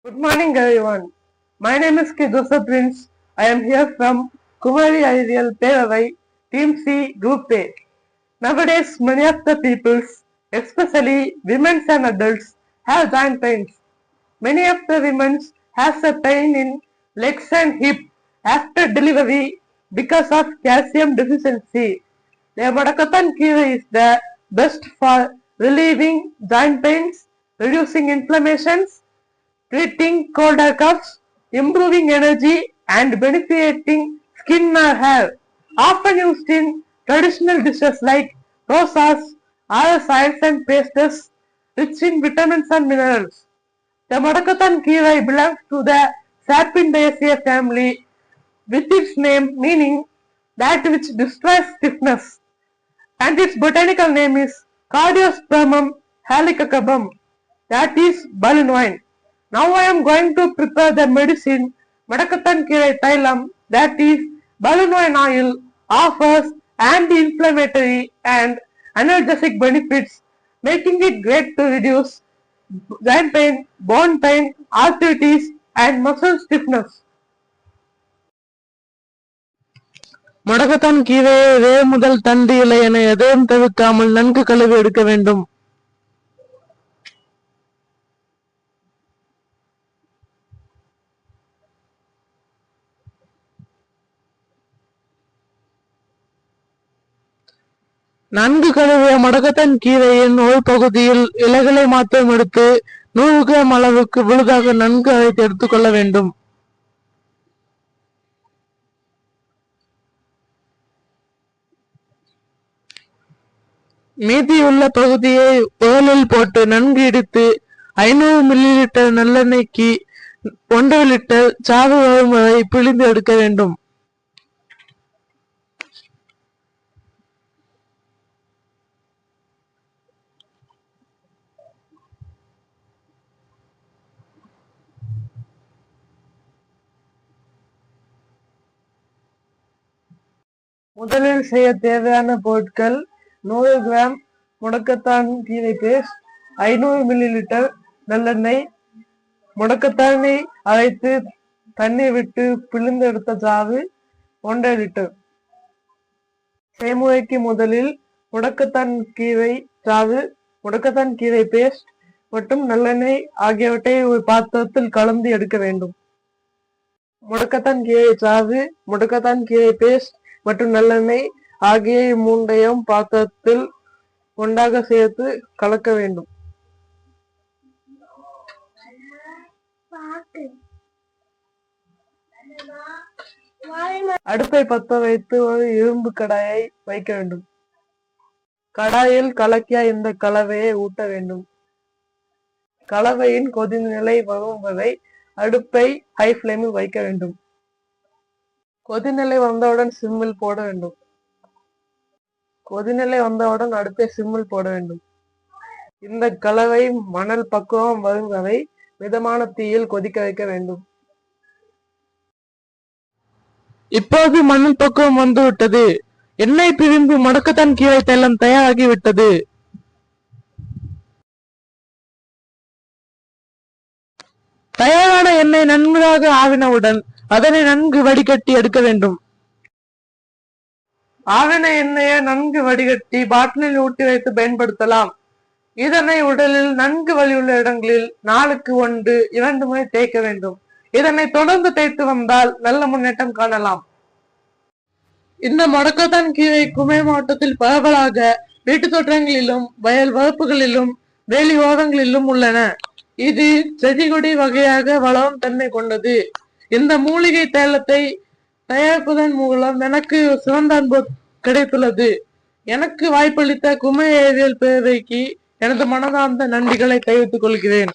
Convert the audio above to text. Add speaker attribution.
Speaker 1: Good morning, everyone. My name is K. Joseph Prince. I am here from Kumari Ideal Payawai, Team C, Group A. Nowadays, many of the peoples, especially women and adults, have joint pains. Many of the women has a pain in legs and hip after delivery because of calcium deficiency. The Madakatan Kiwi is the best for relieving joint pains, reducing inflammations, treating cold coughs, improving energy, and benefiting skin or hair. Often used in traditional dishes like dosas, oil oils and pastes rich in vitamins and minerals. The Madakatan kiwi belongs to the Sapindaceae family with its name meaning that which destroys stiffness, and its botanical name is Cardiospermum halicacabum, that is balloon wine. Now I am going to prepare the medicine Madakatan Kirai Thailam, that is balloon wine oil, offers anti-inflammatory and analgesic benefits, making it great to reduce joint pain, bone pain, arthritis and muscle stiffness.
Speaker 2: முடக்கத்தான் கீரையை வேர் முதல் தண்டு இலை என எதையும் தவிர்க்காமல் நன்கு கழுவி எடுக்க வேண்டும். நன்கு கழுவிய முடக்கத்தான் கீரையின் உள்பகுதியில் இலைகளை மாத்திரம் எடுத்து 100 கிராம் அளவுக்கு விழுதாக நன்கு அரைத்து எடுத்துக்கொள்ள வேண்டும். மீதியுள்ள பகுதியை உரலில் போட்டு நன்கு இடித்து 500 மில்லி லிட்டர் நல்லெண்ணெய்க்கு 1 லிட்டர் சாறு வரும் வரை பிழிந்து எடுக்க வேண்டும்.
Speaker 1: முதலில் செய்ய தேவையான பொருட்கள்: 100 கிராம் முடக்கத்தான் கீரை பேஸ்ட், 500 மில்லி லிட்டர் நல்லெண்ணெய், முடக்கத்தானை அரைத்து தண்ணீர் விட்டு பிழிந்து எடுத்த சாறு 1 லிட்டர். செய்முறைக்கு முதலில் முடக்கத்தான் கீரை சாறு, முடக்கத்தான் கீரை பேஸ்ட் மற்றும் நல்லெண்ணெய் ஆகியவற்றை ஒரு பாத்திரத்தில் கலந்து எடுக்க வேண்டும். முடக்கத்தான் கீரை சாறு, முடக்கத்தான் கீரை பேஸ்ட் மற்றும் நல்லெண்ணெய் ஆகிய மூன்றையும் பாத்திரத்தில் ஒன்றாக சேர்த்து கலக்க வேண்டும். அடுப்பை பற்ற வைத்து ஒரு இரும்பு கடாயை வைக்க வேண்டும். கடாயில் கலக்கிய இந்த கலவையை ஊட்ட வேண்டும். கலவையின் கொதிநிலை வரும் வரை அடுப்பை ஹை ஃப்ளேமில் வைக்க வேண்டும். கொதிநிலை வந்தவுடன் சிம்மில் போட வேண்டும். கொதிநிலை வந்தவுடன் அடுப்பை சிம்மில் போட வேண்டும். இந்த கலவை மணல் பக்குவம் வரும் வரை மிதமான தீயில் கொதிக்க வைக்க வேண்டும்.
Speaker 2: இப்போது மணல் பக்குவம் வந்துவிட்டது. எண்ணெய் பிரிந்து முடக்கத்தான் கீரை தைலம் தயாராகிவிட்டது. தயாரான எண்ணெய் நன்றாக ஆவினவுடன் அதனை நன்கு வடிகட்டி எடுக்க வேண்டும்.
Speaker 1: ஆவின எண்ணெயை நன்கு வடிகட்டி பாட்டிலில் ஊட்டி வைத்து பயன்படுத்தலாம். இதனை உடலில் நன்கு வலியுள்ள இடங்களில் 4க்கு 1 2 முறை தேய்க்க வேண்டும். இதனை தொடர்ந்து தேய்த்து வந்தால் நல்ல முன்னேற்றம் காணலாம். இந்த முடக்கத்தான் கீரை குமரி மாவட்டத்தில் பரவலாக வீட்டு தோட்டங்களிலும் வயல் வரப்புகளிலும் வேலி ஓரங்களிலும் உள்ளன. இது செடி கொடி வகையாக வளரும் தன்மை கொண்டது. இந்த மூலிகை தைலத்தை தயாரிப்பதன் மூலம் எனக்கு சிறந்த அன்பு கிடைத்துள்ளது. எனக்கு வாய்ப்பளித்த குமரி அறிவியல் பேரவைக்கு எனது மனதார்ந்த நன்றிகளை தெரிவித்துக் கொள்கிறேன்.